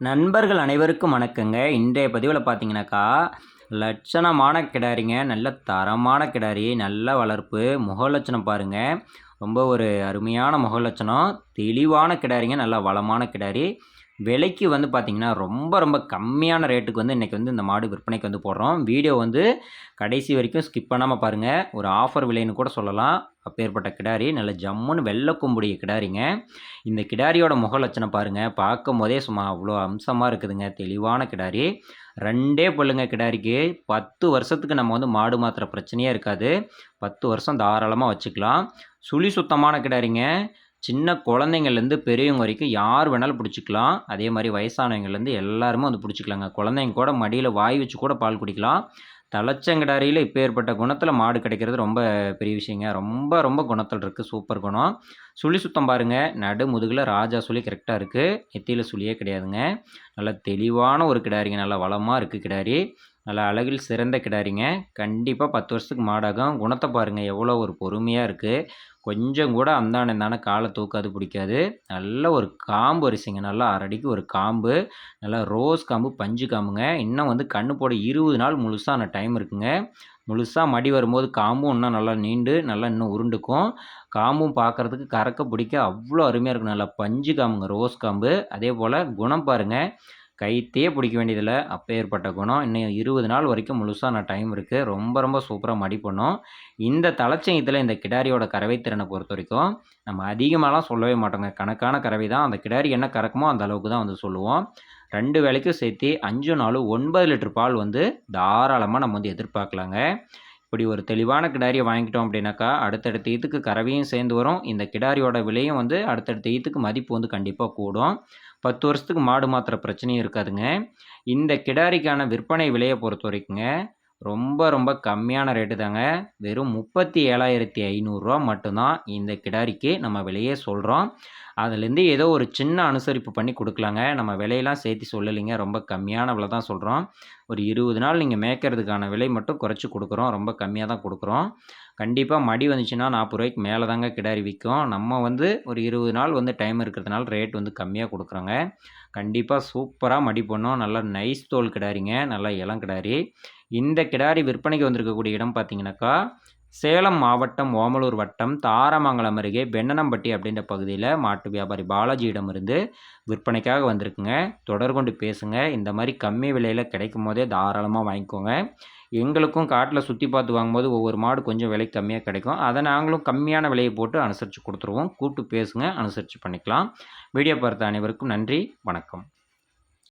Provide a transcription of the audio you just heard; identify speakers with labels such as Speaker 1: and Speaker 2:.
Speaker 1: நண்பர்கள் அனைவருக்கும் வணக்கங்க. இன்றைய பதிவில் பார்த்தீங்கன்னாக்கா, லட்சணமான கிடாரிங்க. நல்ல தரமான கிடாரி, நல்ல வளர்ப்பு, முக லட்சணம் பாருங்க. ரொம்ப ஒரு அருமையான முக லட்சணம். தெளிவான கிடாரிங்க. நல்ல வளமான கிடாரி. விலைக்கு வந்து பார்த்தீங்கன்னா, ரொம்ப ரொம்ப கம்மியான ரேட்டுக்கு வந்து இன்றைக்கி வந்து இந்த மாடு விற்பனைக்கு வந்து போடுறோம். வீடியோ வந்து கடைசி வரைக்கும் ஸ்கிப் பண்ணாமல் பாருங்கள். ஒரு ஆஃபர் விலைன்னு கூட சொல்லலாம். அப்பேற்பட்ட கிடாரி நல்ல ஜம்முன்னு வெள்ளை கொம்புடைய கிடாரிங்க. இந்த கிடாரியோட முக லட்சணம் பாருங்கள். பார்க்கும் போதே சும்மா அவ்வளோ அம்சமாக இருக்குதுங்க. தெளிவான கிடாரி. 2 பல்லுங்க கிடாரிக்கு. 10 வருஷத்துக்கு நம்ம வந்து மாடு மாற்றுற பிரச்சனையே இருக்காது. 10 வருஷம் தாராளமாக வச்சுக்கலாம். சுழி சுத்தமான கிடாரிங்க. சின்ன குழந்தைங்கள்லேருந்து பெரியவங்க வரைக்கும் யார் வேணாலும் பிடிச்சிக்கலாம். அதே மாதிரி வயசானவங்கலேருந்து எல்லாருமே வந்து பிடிச்சிக்கலாங்க. குழந்தைங்க கூட மடியில் வாய் வச்சு கூட பால் குடிக்கலாம். தலைச்சங்கிடாரியில் இப்பேற்பட்ட குணத்தில் மாடு கிடைக்கிறது ரொம்ப பெரிய விஷயங்க. ரொம்ப ரொம்ப குணத்தில் இருக்குது. சூப்பர் குணம். சுழி சுத்தம் பாருங்கள். நடு முதுகில் ராஜா சுழி கரெக்டாக இருக்குது. நெத்தியில் சுழியே கிடையாதுங்க. நல்லா தெளிவான ஒரு கிடாரிங்க. நல்லா வளமாக இருக்குது கிடாரி. நல்லா அழகில் சிறந்த கிடாரிங்க. கண்டிப்பாக 10 வருஷத்துக்கு மாடாகும். குணத்தை பாருங்கள் எவ்வளோ ஒரு பொறுமையாக இருக்குது. கொஞ்சம் கூட அந்தான இந்தான காலை தூக்காது பிடிக்காது. நல்ல ஒரு காம்பு வரிசைங்க. நல்லா அரடிக்கு ஒரு காம்பு. நல்லா ரோஸ் காம்பு, பஞ்சு காம்புங்க. இன்னும் வந்து கண்ணு போட 20 நாள் முழுசான டைம் இருக்குங்க. முழுசாக மடி வரும்போது காம்பும் இன்னும் நல்லா நீண்டு நல்லா இன்னும் உருண்டுக்கும். காம்பும் பார்க்குறதுக்கு கறக்க பிடிக்க அவ்வளோ அருமையாக இருக்கும். நல்லா பஞ்சு காம்புங்க, ரோஸ் காம்பு. அதே போல் குணம் பாருங்கள். கைத்தையே பிடிக்க வேண்டியதில்லை. அப்பேற்பட்ட குணம். இன்னும் 20 நாள் வரைக்கும் முழுசான டைம் இருக்குது. ரொம்ப ரொம்ப சூப்பராக மடி பண்ணும். இந்த தலைச்சங்கத்தில் இந்த கிடாரியோட கறவை திறனை பொறுத்த வரைக்கும் நம்ம அதிகமாகலாம் சொல்லவே மாட்டோங்க. கணக்கான கறவை தான். அந்த கிடாரி என்ன கறக்குமோ அந்த அளவுக்கு தான் வந்து சொல்லுவோம். 2 வேளைக்கும் சேர்த்து 5 நாள் 9 லிட்டர் பால் வந்து தாராளமாக நம்ம வந்து எதிர்பார்க்கலாங்க. இப்படி ஒரு தெளிவான கிடாரியை வாங்கிட்டோம் அப்படின்னாக்கா, அடுத்தடுத்த ஈத்துக்கு கறவையும் சேர்ந்து வரும். இந்த கிடாரியோட விலையும் வந்து அடுத்தடுத்த ஈத்துக்கு மதிப்பு வந்து கண்டிப்பாக கூடும். 10 வருஷத்துக்கு மாடு மாற்றுற பிரச்சனையும் இருக்காதுங்க. இந்த கிடாரிக்கான விற்பனை விலையை பொறுத்த வரைக்குங்க, ரொம்ப ரொம்ப கம்மியான ரேட்டு தாங்க. வெறும் ரூ. 37,500 மட்டும்தான் இந்த கிடாரிக்கு நம்ம விலையே சொல்கிறோம். அதுலேருந்து ஏதோ ஒரு சின்ன அனுசரிப்பு பண்ணி கொடுக்கலாங்க. நம்ம விலையெல்லாம் சேர்த்து சொல்லலைங்க. ரொம்ப கம்மியான விலை தான் சொல்கிறோம். ஒரு 20 நாள் நீங்கள் மேய்க்கிறதுக்கான விலை மட்டும் குறைச்சி கொடுக்குறோம். ரொம்ப கம்மியாக தான் கொடுக்குறோம். கண்டிப்பாக மடி வந்துச்சுன்னா ரூ. 40 மேலே தாங்க கிடாரி விற்கும். நம்ம வந்து ஒரு 20 நாள் வந்து டைம் இருக்கிறதுனால ரேட் வந்து கம்மியாக கொடுக்குறோங்க. கண்டிப்பாக சூப்பராக மடி பண்ணும். நல்லா நைஸ் தோல் கிடாரிங்க. நல்லா இளம் கிடாரி. இந்த கிடாரி விற்பனைக்கு வந்திருக்கக்கூடிய இடம் பார்த்தீங்கன்னாக்கா, சேலம் மாவட்டம் ஓமலூர் வட்டம் தாரமங்கலம் அருகே வெண்ணனம்பட்டி அப்படின்ற பகுதியில் மாட்டு வியாபாரி பாலாஜியிடமிருந்து விற்பனைக்காக வந்திருக்குங்க. தொடர்கொண்டு பேசுங்க. இந்த மாதிரி கம்மி விலையில் கிடைக்கும் போதே தாராளமாக வாங்கிக்கோங்க. எங்களுக்கும் காட்டில் சுற்றி பார்த்து வாங்கும்போது ஒவ்வொரு மாடு கொஞ்சம் விலை கம்மியாக கிடைக்கும். அதை நாங்களும் கம்மியான விலையை போட்டு அனுசரித்து கொடுத்துருவோம். கூப்பிட்டு பேசுங்க. அனுசரித்து பண்ணிக்கலாம். வீடியோ பார்த்த அனைவருக்கும் நன்றி. வணக்கம்.